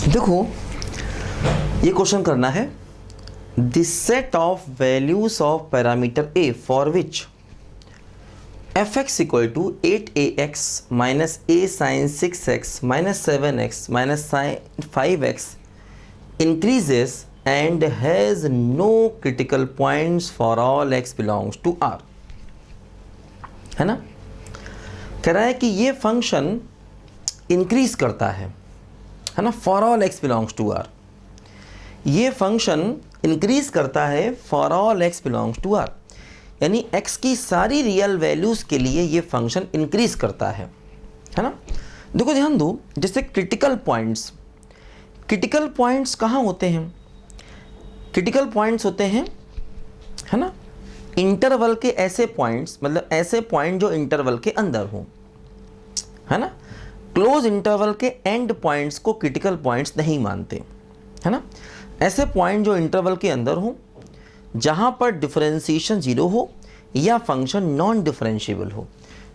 देखो ये क्वेश्चन करना है, this set of values of parameter a for which fx equal to 8ax minus a sine 6x minus 7x minus sine 5x increases and has no critical points for all x belongs to r। है ना, कह रहा है कि ये function increase करता है ना, for all x belongs to r। ये फंक्शन इंक्रीज करता है for all x belongs to r, यानी x की सारी रियल वैल्यूज़ के लिए ये फंक्शन इंक्रीज करता है ना। देखो ध्यान दो, जैसे क्रिटिकल पॉइंट्स कहाँ होते हैं? क्रिटिकल पॉइंट्स होते हैं, है ना, इंटरवल के ऐसे पॉइंट्स, मतलब ऐसे पॉइंट जो इंटरवल के अंदर हो, है ना। क्लोज इंटरवल के एंड पॉइंट्स को क्रिटिकल पॉइंट्स नहीं मानते, है ना। ऐसे पॉइंट जो इंटरवल के अंदर हो, जहाँ पर डिफरेंशिएशन जीरो हो या फंक्शन नॉन डिफरेंशिएबल हो।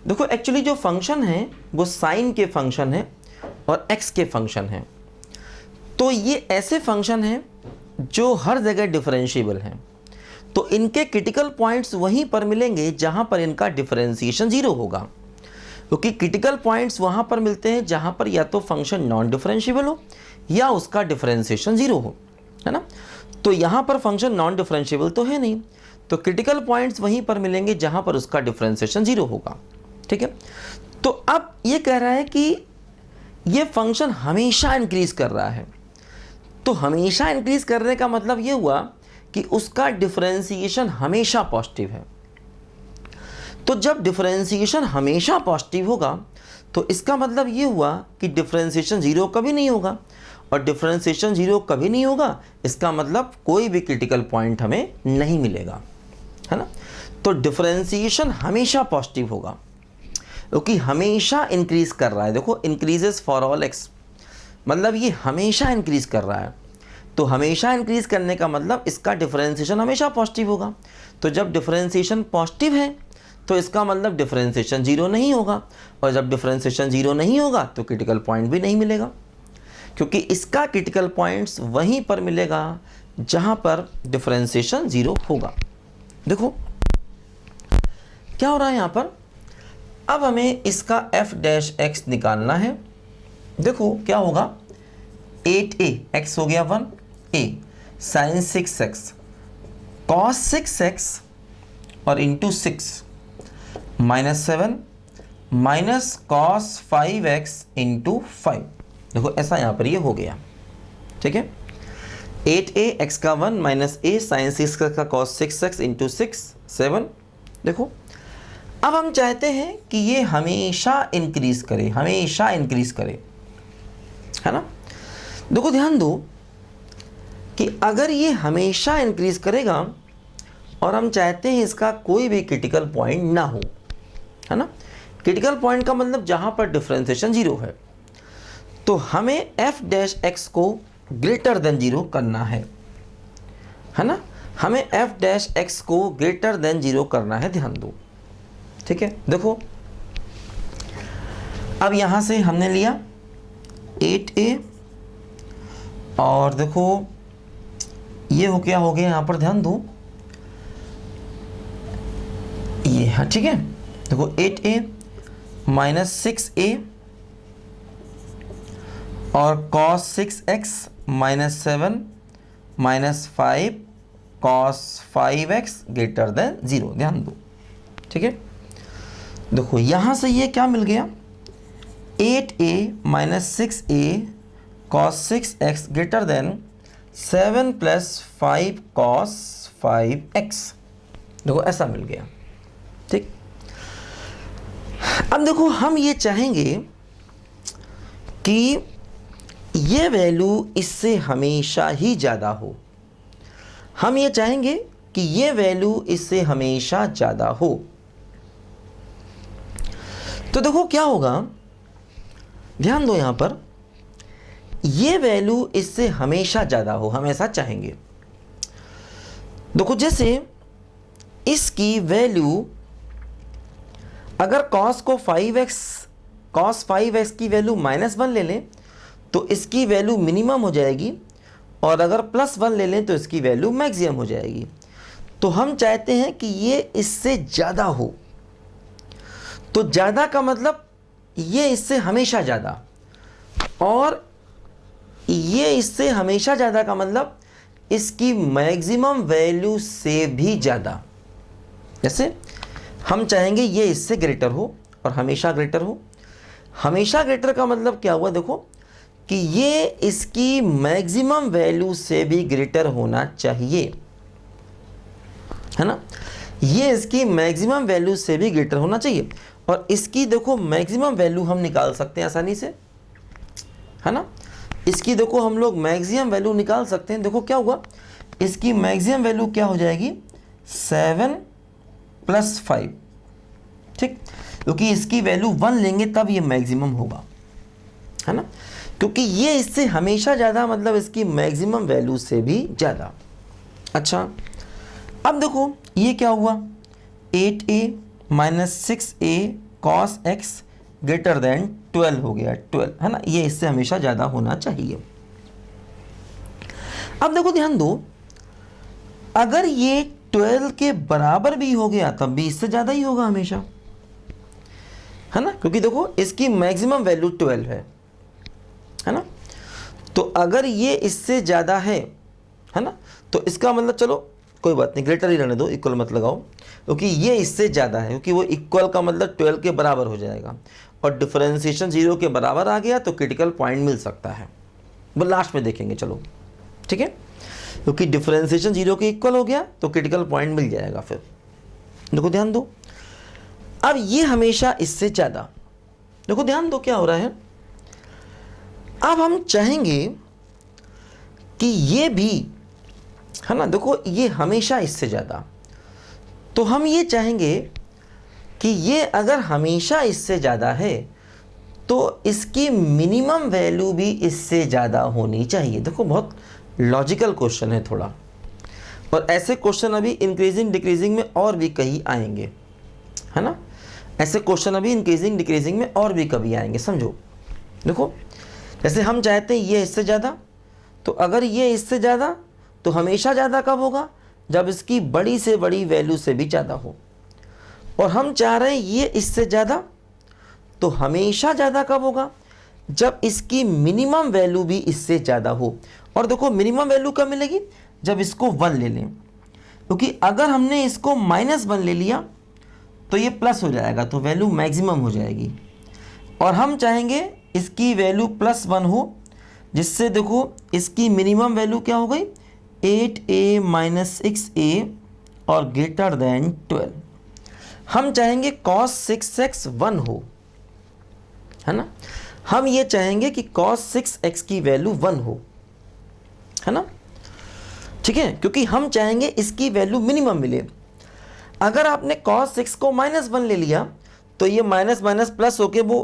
देखो एक्चुअली जो फंक्शन है वो साइन के फंक्शन है और एक्स के फंक्शन है, तो ये ऐसे फंक्शन हैं जो हर जगह डिफरेंशिएबल हैं, तो इनके क्रिटिकल पॉइंट्स वहीं पर मिलेंगे जहाँ पर इनका डिफरेंशिएशन जीरो होगा, क्योंकि क्रिटिकल पॉइंट्स वहाँ पर मिलते हैं जहाँ पर या तो फंक्शन नॉन डिफरेंशिएबल हो या उसका डिफरेंशिएशन जीरो हो, है ना। तो यहाँ पर फंक्शन नॉन डिफरेंशिएबल तो है नहीं, तो क्रिटिकल पॉइंट्स वहीं पर मिलेंगे जहाँ पर उसका डिफरेंशिएशन जीरो होगा, ठीक है। तो अब ये कह रहा है कि ये फंक्शन हमेशा इंक्रीज कर रहा है, तो हमेशा इंक्रीज करने का मतलब ये हुआ कि उसका डिफरेंशिएशन हमेशा पॉजिटिव है। तो जब डिफरेंशिएशन हमेशा पॉजिटिव होगा तो इसका मतलब ये हुआ कि डिफरेंशिएशन जीरो कभी नहीं होगा, और डिफरेंशिएशन जीरो कभी नहीं होगा इसका मतलब कोई भी क्रिटिकल पॉइंट हमें नहीं मिलेगा, है ना। तो डिफरेंशिएशन हमेशा पॉजिटिव होगा क्योंकि हमेशा इंक्रीज कर रहा है। देखो इंक्रीजेस फॉर ऑल एक्स, मतलब ये हमेशा इंक्रीज कर रहा है, तो हमेशा इंक्रीज करने का मतलब इसका डिफरेंशिएशन हमेशा पॉजिटिव होगा। तो जब डिफरेंशिएशन पॉजिटिव है तो इसका मतलब डिफरेंशिएशन जीरो नहीं होगा, और जब डिफरेंशिएशन जीरो नहीं होगा तो क्रिटिकल पॉइंट भी नहीं मिलेगा, क्योंकि इसका क्रिटिकल पॉइंट्स वहीं पर मिलेगा जहां पर डिफरेंशिएशन जीरो होगा। देखो क्या हो रहा है यहां पर, अब हमें इसका f डैश x निकालना है। देखो क्या होगा, 8a x हो गया 1a sign 6x cos 6x और into 6 minus 7 minus cos 5x into 5। देखो ऐसा यहाँ पर ये हो गया, ठीक है। 8a x का 1 माइनस a साइन 6 का कॉस 6x इंटू 6 7। देखो अब हम चाहते हैं कि ये हमेशा इंक्रीज करे, है ना। देखो ध्यान दो कि अगर ये हमेशा इंक्रीज करेगा और हम चाहते हैं इसका कोई भी क्रिटिकल पॉइंट ना हो, है ना। क्रिटिकल पॉइंट का मतलब जहां पर डिफरेंशिएशन जीरो है, तो हमें f डैश x को ग्रेटर देन जीरो करना है ना। हमें f डैश x को ग्रेटर देन जीरो करना है, ध्यान दो, ठीक है। देखो अब यहां से हमने लिया 8a और देखो ये हो क्या हो गया यहां पर, ध्यान दो ये है, ठीक है। देखो 8a माइनस 6a और cos 6x minus 7 minus 5 cos 5x greater than 0, ध्यान दो, ठीक है। देखो यहां से ये क्या मिल गया, 8a minus 6a cos 6x greater than 7 plus 5 cos 5x। देखो ऐसा मिल गया, ठीक। अब देखो हम ये चाहेंगे कि ये वैल्यू इससे हमेशा ही ज़्यादा हो, हम ये चाहेंगे कि ये वैल्यू इससे हमेशा ज़्यादा हो। तो देखो क्या होगा, ध्यान दो यहां पर, ये वैल्यू इससे हमेशा ज़्यादा हो, हम ऐसा चाहेंगे। देखो जैसे इसकी वैल्यू अगर cos 5x की वैल्यू -1 ले लें तो इसकी वैल्यू मिनिमम हो जाएगी, और अगर +1 ले लें तो इसकी वैल्यू मैक्सिमम हो जाएगी। तो हम चाहते हैं कि ये इससे ज़्यादा हो। तो ज़्यादा का मतलब ये इससे हमेशा ज़्यादा, और ये इससे हमेशा ज़्यादा का मतलब इसकी मैक्सिमम वैल्यू से भी ज़्यादा। जैसे हम चाहेंगे ये इससे ग्रेटर हो और हमेशा ग्रेटर हो। हमेशा ग्रेटर का मतलब क्या हुआ, देखो कि ये इसकी मैक्सिमम वैल्यू से भी ग्रेटर होना चाहिए, है ना। ये इसकी मैक्सिमम वैल्यू से भी ग्रेटर होना चाहिए, और इसकी देखो मैक्सिमम वैल्यू हम निकाल सकते हैं आसानी से, है ना। इसकी देखो हम लोग मैक्सिमम वैल्यू निकाल सकते हैं। देखो क्या हुआ, इसकी मैक्सिमम वैल्यू क्या हो जाएगी, 7 + 5, ठीक, क्योंकि इसकी वैल्यू 1 लेंगे तब ये मैक्सिमम होगा, है ना, क्योंकि ये इससे हमेशा ज़्यादा मतलब इसकी मैक्सिमम वैल्यू से भी ज़्यादा। अच्छा, अब देखो ये क्या हुआ, 8a - 6a cos x greater than 12 हो गया, 12, है ना, ये इससे हमेशा ज़्यादा होना चाहिए। अब देखो ध्यान दो, अगर ये 12 के बराबर भी हो गया तब भी इससे ज़्यादा ही होगा हमेशा, है ना, क्योंकि देखो इसकी मैक्सिमम वैल्यू 12 है ना। तो अगर ये इससे ज़्यादा है ना, तो इसका मतलब चलो कोई बात नहीं, ग्रेटर ही रहने दो, इक्वल मत लगाओ, क्योंकि ये इससे ज़्यादा है, क्योंकि वो इक्वल का मतलब 12 के बराबर हो जाएगा, और डिफरेंशिएशन 0 के बराबर आ गया तो क्रिटिकल पॉइंट मिल सकता है, वो लास्ट में देखेंगे, चलो ठीक है, क्योंकि डिफरेंशिएशन 0 के इक्वल हो गया तो क्रिटिकल पॉइंट मिल जाएगा। फिर देखो ध्यान दो, अब ये हमेशा इससे ज़्यादा, देखो ध्यान दो क्या हो रहा है, अब हम चाहेंगे कि ये भी, है ना, देखो ये हमेशा इससे ज़्यादा, तो हम ये चाहेंगे कि ये अगर हमेशा इससे ज़्यादा है तो इसकी मिनिमम वैल्यू भी इससे ज़्यादा होनी चाहिए। देखो बहुत लॉजिकल क्वेश्चन है थोड़ा, और ऐसे क्वेश्चन अभी इंक्रीजिंग डिक्रीजिंग में और भी कहीं आएंगे, है ना, ऐसे क्वेश्चन अभी इंक्रीजिंग डिक्रीजिंग में और भी कभी आएंगे, समझो। देखो जैसे हम चाहते हैं ये इससे ज़्यादा, तो अगर ये इससे ज़्यादा तो हमेशा ज़्यादा कब होगा, जब इसकी बड़ी से बड़ी वैल्यू से भी ज़्यादा हो, और हम चाह रहे हैं ये इससे ज़्यादा, तो हमेशा ज़्यादा कब होगा, जब इसकी मिनिमम वैल्यू भी इससे ज़्यादा हो। और देखो मिनिमम वैल्यू कब मिलेगी, जब इसको 1 ले लें, क्योंकि अगर हमने इसको -1 ले लिया तो ये प्लस हो जाएगा, तो वैल्यू मैक्सिमम हो जाएगी, और हम चाहेंगे इसकी वैल्यू +1 हो, जिससे देखो इसकी मिनिमम वैल्यू क्या हो गई, 8a - 6a और ग्रेटर देन 12। हम चाहेंगे cos 6x 1 हो, है ना, हम ये चाहेंगे कि cos 6x की वैल्यू 1 हो, है ना, ठीक है, क्योंकि हम चाहेंगे इसकी वैल्यू मिनिमम मिले। अगर आपने cos 6 को -1 ले लिया तो ये माइनस माइनस प्लस होके वो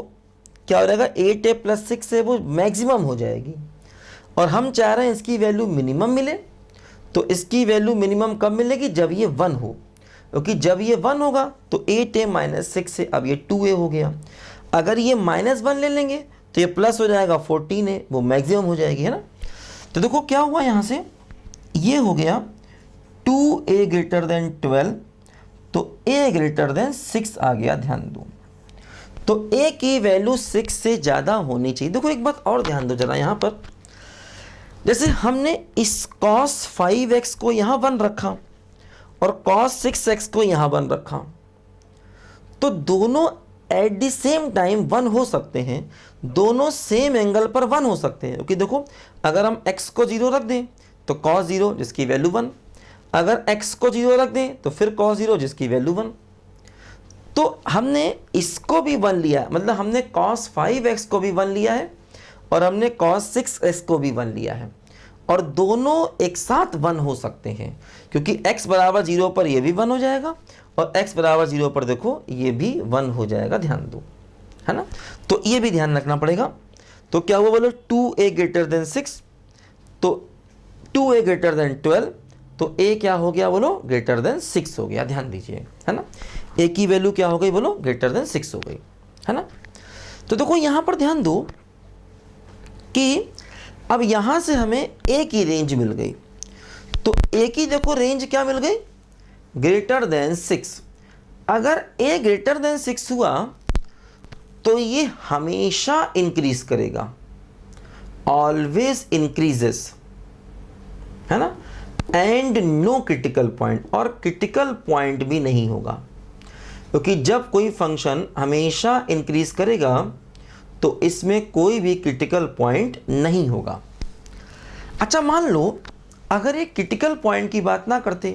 क्या हो जाएगा, 8a + 6 से वो मैक्सिमम हो जाएगी, और हम चाह रहे हैं इसकी वैल्यू मिनिमम मिले। तो इसकी वैल्यू मिनिमम कब मिलेगी, जब ये 1 हो, क्योंकि जब ये 1 होगा तो 8a - 6 से अब ये 2a हो गया। अगर ये -1 ले लेंगे तो ये प्लस हो जाएगा 14a, वो मैक्सिमम हो जाएगी, है ना। तो देखो क्या हुआ, यहाँ से ये हो गया 2a ग्रेटर देन 12, तो a ग्रेटर देन 6 आ गया, ध्यान दो। तो a की वैल्यू 6 से ज़्यादा होनी चाहिए। देखो एक बात और ध्यान दो जरा यहाँ पर, जैसे हमने इस cos 5x को यहाँ 1 रखा और cos 6x को यहाँ 1 रखा, तो दोनों एट द सेम टाइम 1 हो सकते हैं, दोनों सेम एंगल पर 1 हो सकते हैं, क्योंकि देखो अगर हम x को 0 रख दें तो cos 0 जिसकी वैल्यू 1, अगर x को 0 रख दें तो फिर cos 0 जिसकी वैल्यू 1। तो हमने इसको भी 1 लिया, मतलब हमने cos 5x को भी 1 लिया है और हमने cos 6x को भी 1 लिया है, और दोनों एक साथ 1 हो सकते हैं, क्योंकि x बराबर 0 पर ये भी 1 हो जाएगा और x बराबर 0 पर देखो ये भी 1 हो जाएगा, ध्यान दो, है ना। तो ये भी ध्यान रखना पड़ेगा। तो क्या हुआ बोलो, 2a ग्रेटर देन 6, तो 2a ग्रेटर देन 12, तो a क्या हो गया बोलो, ग्रेटर देन 6 हो गया, ध्यान दीजिए, है ना। a की वैल्यू क्या हो गई बोलो, ग्रेटर देन 6 हो गई, है ना। तो देखो यहाँ पर ध्यान दो, कि अब यहाँ से हमें ए की रेंज मिल गई, तो ए की देखो रेंज क्या मिल गई, ग्रेटर देन 6। अगर ए ग्रेटर देन 6 हुआ तो ये हमेशा इंक्रीज करेगा, ऑलवेज इंक्रीजेस, है ना, एंड नो क्रिटिकल पॉइंट, और क्रिटिकल पॉइंट भी नहीं होगा, क्योंकि जब कोई फंक्शन हमेशा इंक्रीज करेगा तो इसमें कोई भी क्रिटिकल पॉइंट नहीं होगा। अच्छा, मान लो अगर ये क्रिटिकल पॉइंट की बात ना करते,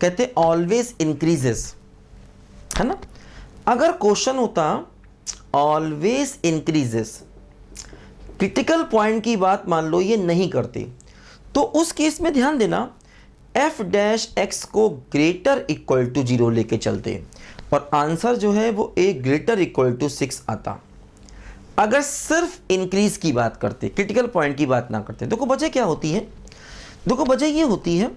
कहते ऑलवेज इंक्रीजेस, है ना, अगर क्वेश्चन होता ऑलवेज इंक्रीजेस, क्रिटिकल पॉइंट की बात मान लो ये नहीं करते, तो उस केस में ध्यान देना f डैश x को ग्रेटर इक्वल टू 0 लेके चलते और आंसर जो है वो a ग्रेटर इक्वल टू 6 आता। अगर सिर्फ इंक्रीज की बात करते, क्रिटिकल पॉइंट की बात ना करते, देखो वजह क्या होती है, देखो वजह ये होती है,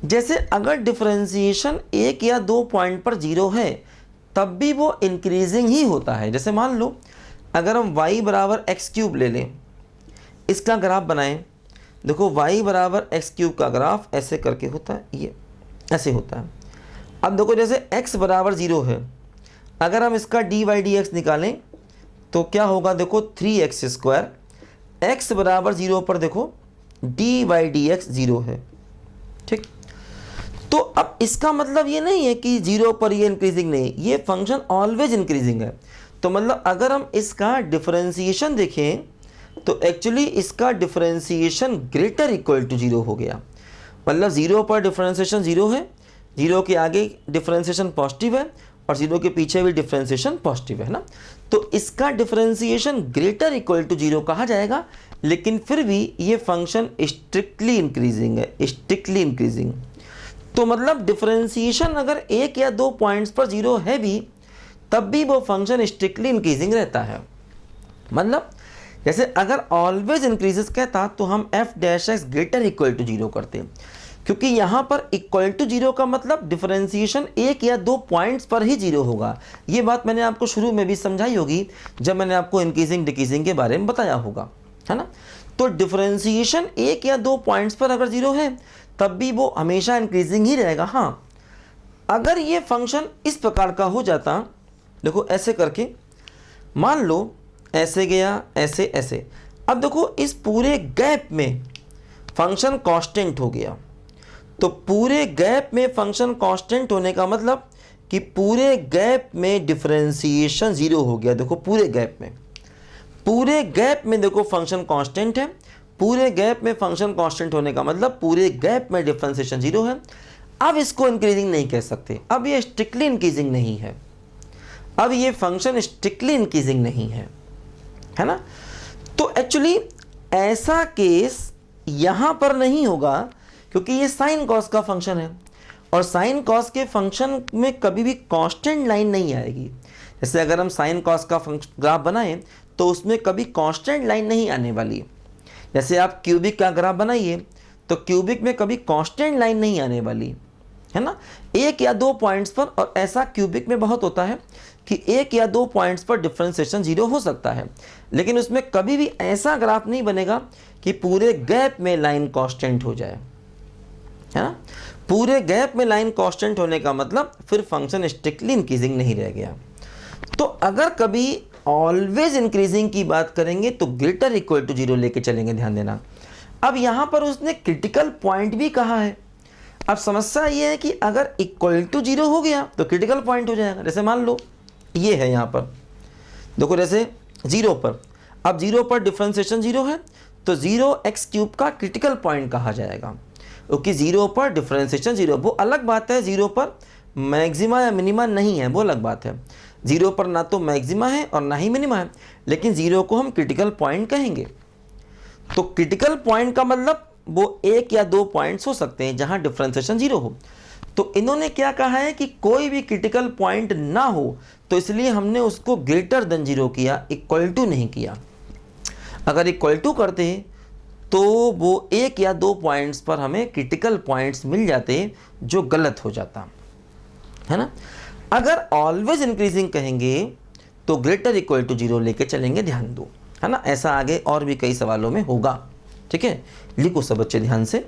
जैसे अगर डिफरेंशिएशन एक या दो पॉइंट पर 0 है तब भी वो इंक्रीजिंग ही होता है। जैसे मान लो अगर हम y बराबर एक्स क्यूब ले लें, इसका ग्राफ बनाएं, देखो y बराबर एक्स क्यूब का ग्राफ ऐसे करके होता है, ये ऐसे होता है। अब देखो जैसे x बराबर 0 है, अगर हम इसका dy dx निकालें तो क्या होगा, देखो 3x स्क्वायर, x बराबर 0 पर देखो dy dx 0 है, ठीक। तो अब इसका मतलब ये नहीं है कि 0 पर ये इंक्रीजिंग नहीं, ये फंक्शन ऑलवेज इंक्रीजिंग है। तो मतलब अगर हम इसका डिफरेंशिएशन देखें तो एक्चुअली इसका डिफरेंशिएशन ग्रेटर इक्वल टू 0 हो गया, मतलब 0 पर डिफरेंशिएशन 0 है, 0 के आगे डिफरेंशिएशन पॉजिटिव है और 0 के पीछे भी डिफरेंशिएशन पॉजिटिव है ना, तो इसका डिफरेंशिएशन ग्रेटर इक्वल टू 0 कहा जाएगा। लेकिन फिर भी ये फंक्शन स्ट्रिक्टली इंक्रीजिंग है, स्ट्रिक्टली इंक्रीजिंग। तो मतलब डिफरेंशिएशन अगर एक या दो पॉइंट्स पर 0 है भी तब भी वो फंक्शन स्ट्रिक्टली इंक्रीजिंग रहता है। मतलब जैसे अगर ऑलवेज इंक्रीजेस कहता तो हम f dash x greater equal to 0 करते, क्योंकि यहाँ पर इक्वल टू 0 का मतलब डिफरेंशिएशन एक या दो पॉइंट्स पर ही 0 होगा। ये बात मैंने आपको शुरू में भी समझाई होगी जब मैंने आपको इंक्रीजिंग डिक्रीजिंग के बारे में बताया होगा, है ना। तो डिफरेंशिएशन एक या दो पॉइंट्स पर अगर 0 है तब भी वो हमेशा इंक्रीजिंग ही रहेगा। हाँ, अगर ये फंक्शन इस प्रकार का हो जाता, देखो ऐसे करके, मान लो ऐसे गया, ऐसे ऐसे, अब देखो इस पूरे गैप में फंक्शन कांस्टेंट हो गया। तो पूरे गैप में फंक्शन कांस्टेंट होने का मतलब कि पूरे गैप में डिफरेंशिएशन 0 हो गया। देखो पूरे गैप में देखो फंक्शन कांस्टेंट है, पूरे गैप में फंक्शन कांस्टेंट होने का मतलब पूरे गैप में डिफरेंशिएशन 0 है। अब इसको इंक्रीजिंग नहीं कह सकते, अब ये स्ट्रिक्टली इंक्रीजिंग नहीं है, अब ये फंक्शन स्ट्रिक्टली इंक्रीजिंग नहीं है, है ना। तो एक्चुअली ऐसा केस यहाँ पर नहीं होगा, क्योंकि ये साइन कॉस का फंक्शन है और साइन कॉस के फंक्शन में कभी भी कांस्टेंट लाइन नहीं आएगी। जैसे अगर हम साइन कॉस का ग्राफ बनाएं तो उसमें कभी कांस्टेंट लाइन नहीं आने वाली। जैसे आप क्यूबिक का ग्राफ बनाइए तो क्यूबिक में कभी कांस्टेंट लाइन नहीं आने वाली, है ना, एक या दो पॉइंट्स पर। और ऐसा क्यूबिक में बहुत होता है कि एक या दो पॉइंट्स पर डिफरेंशिएशन 0 हो सकता है, लेकिन उसमें कभी भी ऐसा ग्राफ नहीं बनेगा कि पूरे गैप में लाइन कांस्टेंट हो जाए, है ना। पूरे गैप में लाइन कांस्टेंट होने का मतलब फिर फंक्शन स्ट्रिक्टली इंक्रीजिंग नहीं रह गया। तो अगर कभी ऑलवेज इंक्रीजिंग की बात करेंगे तो ग्रेटर इक्वल टू 0 लेके चलेंगे, ध्यान देना। अब यहाँ पर उसने क्रिटिकल पॉइंट भी कहा है। अब समस्या ये है कि अगर इक्वल टू 0 हो गया तो क्रिटिकल पॉइंट हो जाएगा। जैसे मान लो ये है यहाँ पर, देखो जैसे 0 पर, अब 0 पर डिफरेंशिएशन 0 है तो 0x क्यूब का क्रिटिकल पॉइंट कहा जाएगा, क्योंकि 0 पर डिफरेंशिएशन 0। वो अलग बात है 0 पर मैक्सिमा या मिनिमा नहीं है, वो अलग बात है। 0 पर ना तो मैक्सिमा है और ना ही मिनिमा है, लेकिन 0 को हम क्रिटिकल पॉइंट कहेंगे। तो क्रिटिकल पॉइंट का मतलब वो एक या दो पॉइंट्स हो सकते हैं जहां डिफरेंशिएशन 0 हो। तो इन्होंने क्या कहा है कि कोई भी क्रिटिकल पॉइंट ना हो, तो इसलिए हमने उसको ग्रेटर देन 0 किया, इक्वल टू नहीं किया। अगर इक्वल टू करते तो वो एक या दो पॉइंट्स पर हमें क्रिटिकल पॉइंट्स मिल जाते, जो गलत हो जाता, है ना। अगर ऑलवेज इंक्रीजिंग कहेंगे तो ग्रेटर इक्वल टू 0 लेके चलेंगे, ध्यान दो। है ना। ऐसा आगे और भी कई सवालों में होगा। ठीक है, लिखो सब बच्चे ध्यान से।